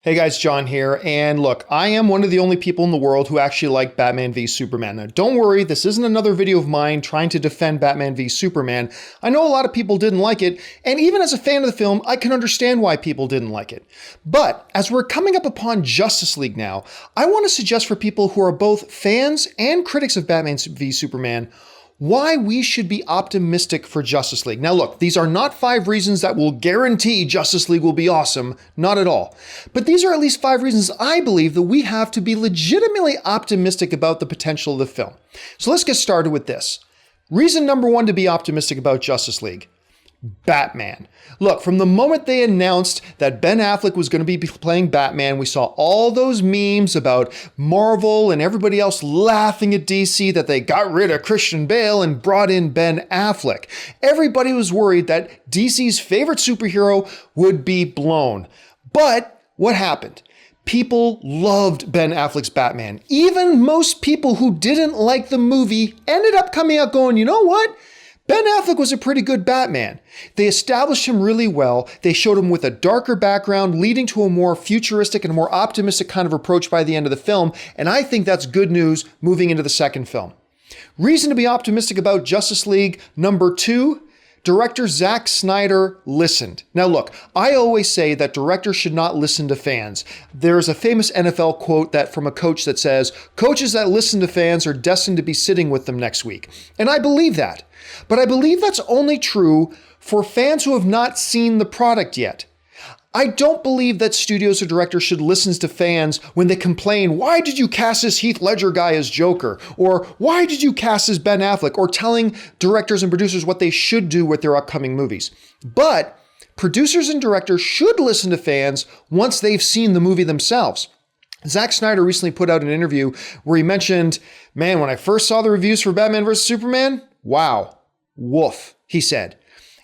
Hey guys, John here, and look, I am one of the only people in the world who actually like Batman v Superman. Now, don't worry, this isn't another video of mine trying to defend Batman v Superman. I know a lot of people didn't like it, and even as a fan of the film, I can understand why people didn't like it. But as we're coming up upon Justice League now, I want to suggest for people who are both fans and critics of Batman v Superman why we should be optimistic for Justice League. Now look, these are not 5 reasons that will guarantee Justice League will be awesome, not at all. But these are at least 5 reasons I believe that we have to be legitimately optimistic about the potential of the film. So let's get started with this. Reason number 1 to be optimistic about Justice League. Batman. Look, from the moment they announced that Ben Affleck was going to be playing Batman, we saw all those memes about Marvel and everybody else laughing at DC that they got rid of Christian Bale and brought in Ben Affleck. Everybody was worried that DC's favorite superhero would be blown. But what happened? People loved Ben Affleck's Batman. Even most people who didn't like the movie ended up coming out going, you know what? Ben Affleck was a pretty good Batman. They established him really well. They showed him with a darker background, leading to a more futuristic and more optimistic kind of approach by the end of the film. And I think that's good news moving into the second film. Reason to be optimistic about Justice League number 2. Director Zack Snyder listened. Now look, I always say that directors should not listen to fans. There's a famous NFL quote that from a coach that says, coaches that listen to fans are destined to be sitting with them next week. And I believe that. But I believe that's only true for fans who have not seen the product yet. I don't believe that studios or directors should listen to fans when they complain, why did you cast this Heath Ledger guy as Joker? Or why did you cast this Ben Affleck? Or telling directors and producers what they should do with their upcoming movies. But producers and directors should listen to fans once they've seen the movie themselves. Zack Snyder recently put out an interview where he mentioned, man, when I first saw the reviews for Batman vs. Superman, wow, woof, he said.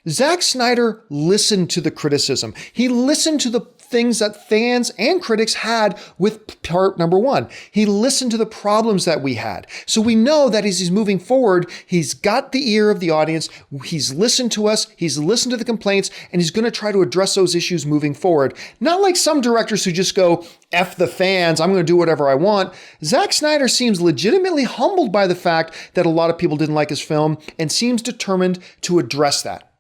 Zack Snyder listened to the criticism. He listened to the things that fans and critics had with part number 1. He listened to the problems that we had. So we know that as he's moving forward, he's got the ear of the audience. He's listened to us. He's listened to the complaints, and he's going to try to address those issues moving forward. Not like some directors who just go, F the fans, I'm going to do whatever I want. Zack Snyder seems legitimately humbled by the fact that a lot of people didn't like his film and seems determined to address that.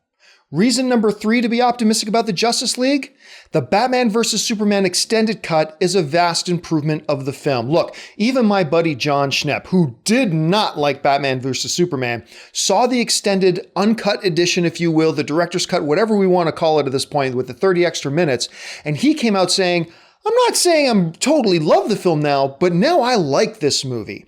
Reason number 3 to be optimistic about the Justice League? The Batman vs. Superman extended cut is a vast improvement of the film. Look, even my buddy John Schnepp, who did not like Batman vs. Superman, saw the extended uncut edition, if you will, the director's cut, whatever we want to call it at this point, with the 30 extra minutes, and he came out saying, I'm not saying I'm totally love the film now, but now I like this movie.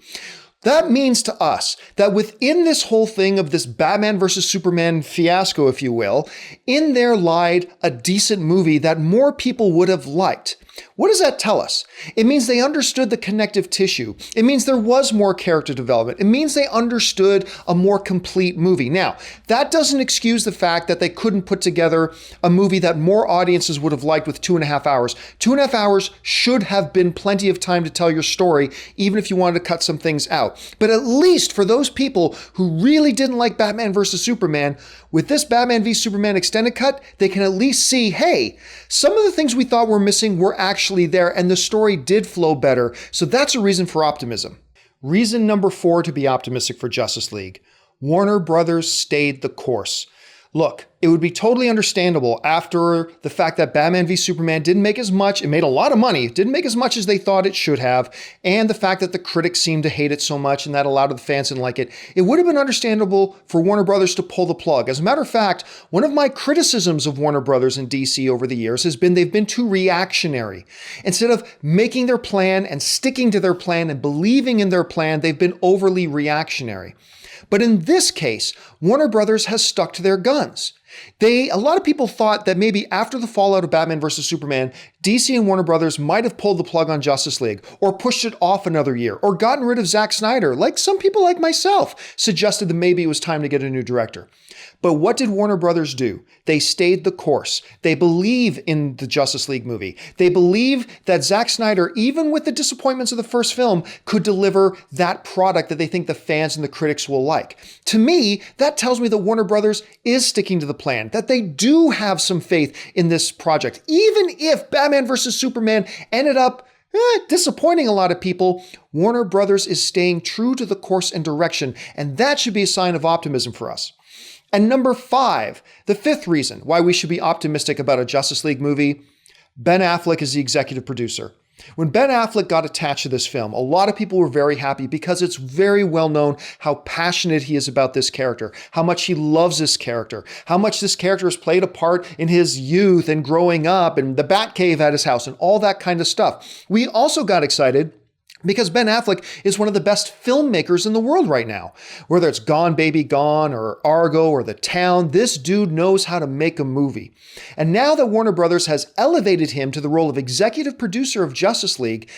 That means to us that within this whole thing of this Batman versus Superman fiasco, if you will, in there lied a decent movie that more people would have liked. What does that tell us? It means they understood the connective tissue. It means there was more character development. It means they understood a more complete movie. Now, that doesn't excuse the fact that they couldn't put together a movie that more audiences would have liked with 2.5 hours. 2.5 hours should have been plenty of time to tell your story, even if you wanted to cut some things out. But at least for those people who really didn't like Batman vs. Superman, with this Batman v Superman extended cut, they can at least see, hey, some of the things we thought were missing were actually there, and the story did flow better. So that's a reason for optimism. Reason number 4 to be optimistic for Justice League. Warner Brothers stayed the course. Look, it would be totally understandable after the fact that Batman v Superman didn't make as much. It made a lot of money. It didn't make as much as they thought it should have. And the fact that the critics seemed to hate it so much and that a lot of the fans didn't like it. It would have been understandable for Warner Brothers to pull the plug. As a matter of fact, one of my criticisms of Warner Brothers and DC over the years has been they've been too reactionary. Instead of making their plan and sticking to their plan and believing in their plan, they've been overly reactionary. But in this case, Warner Brothers has stuck to their guns. A lot of people thought that maybe after the fallout of Batman vs. Superman, DC and Warner Brothers might have pulled the plug on Justice League, or pushed it off another year, or gotten rid of Zack Snyder, like some people like myself suggested that maybe it was time to get a new director. But what did Warner Brothers do? They stayed the course. They believe in the Justice League movie. They believe that Zack Snyder, even with the disappointments of the first film, could deliver that product that they think the fans and the critics will like. To me, that tells me that Warner Brothers is sticking to the plan. plan, that they do have some faith in this project. Even if Batman vs. Superman ended up disappointing a lot of people, Warner Brothers is staying true to the course and direction, and that should be a sign of optimism for us. And number 5, the 5th reason why we should be optimistic about a Justice League movie, Ben Affleck is the executive producer. When Ben Affleck got attached to this film, a lot of people were very happy because it's very well known how passionate he is about this character, how much he loves this character, how much this character has played a part in his youth and growing up and the Batcave at his house and all that kind of stuff. We also got excited because Ben Affleck is one of the best filmmakers in the world right now. Whether it's Gone Baby Gone or Argo or The Town, this dude knows how to make a movie. And now that Warner Brothers has elevated him to the role of executive producer of Justice League,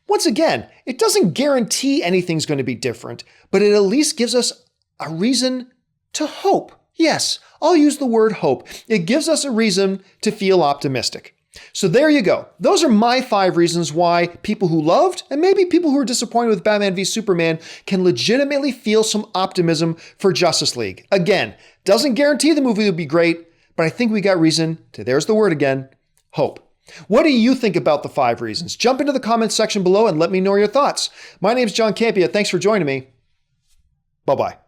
once again, it doesn't guarantee anything's going to be different, but it at least gives us a reason to hope. Yes, I'll use the word hope. It gives us a reason to feel optimistic. So there you go. Those are my 5 reasons why people who loved and maybe people who are disappointed with Batman v Superman can legitimately feel some optimism for Justice League. Again, doesn't guarantee the movie will be great, but I think we got reason to, there's the word again, hope. What do you think about the 5 reasons? Jump into the comments section below and let me know your thoughts. My name's John Campea. Thanks for joining me. Bye-bye.